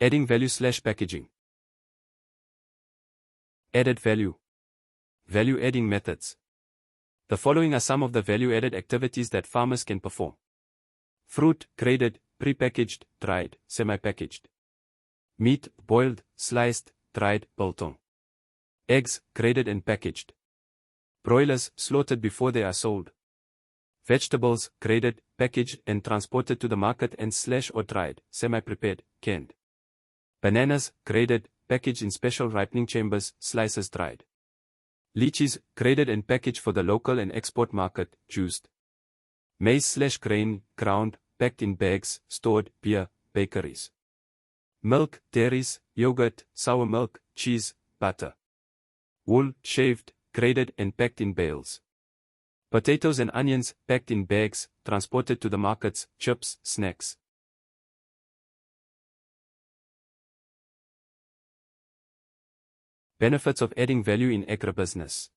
Adding value/packaging. Added value. Value-adding methods. The following are some of the value-added activities that farmers can perform. Fruit, graded, pre-packaged, dried, semi-packaged. Meat, boiled, sliced, dried, biltong. Eggs, graded and packaged. Broilers, slaughtered before they are sold. Vegetables, graded, packaged and transported to the market and or dried, semi-prepared, canned. Bananas, graded, packaged in special ripening chambers, slices dried. Lychees, graded and packaged for the local and export market, juiced. Maize/grain, ground, packed in bags, stored, beer, bakeries. Milk, dairies, yogurt, sour milk, cheese, butter. Wool, shaved, graded and packed in bales. Potatoes and onions, packed in bags, transported to the markets, chips, snacks. Benefits of adding value in agribusiness.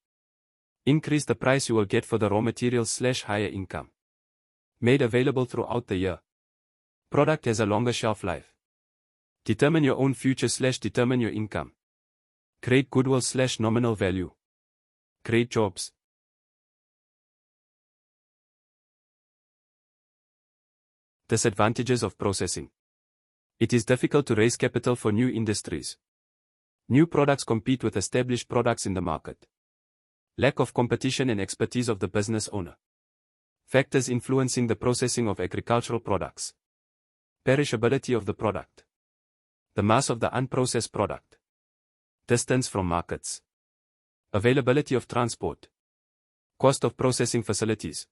Increase the price you will get for the raw materials/higher income. Made available throughout the year. Product has a longer shelf life. Determine your own future/determine your income. Create goodwill/nominal value. Create jobs. Disadvantages of processing. It is difficult to raise capital for new industries. New products compete with established products in the market. Lack of competition and expertise of the business owner. Factors influencing the processing of agricultural products. Perishability of the product. The mass of the unprocessed product. Distance from markets. Availability of transport. Cost of processing facilities.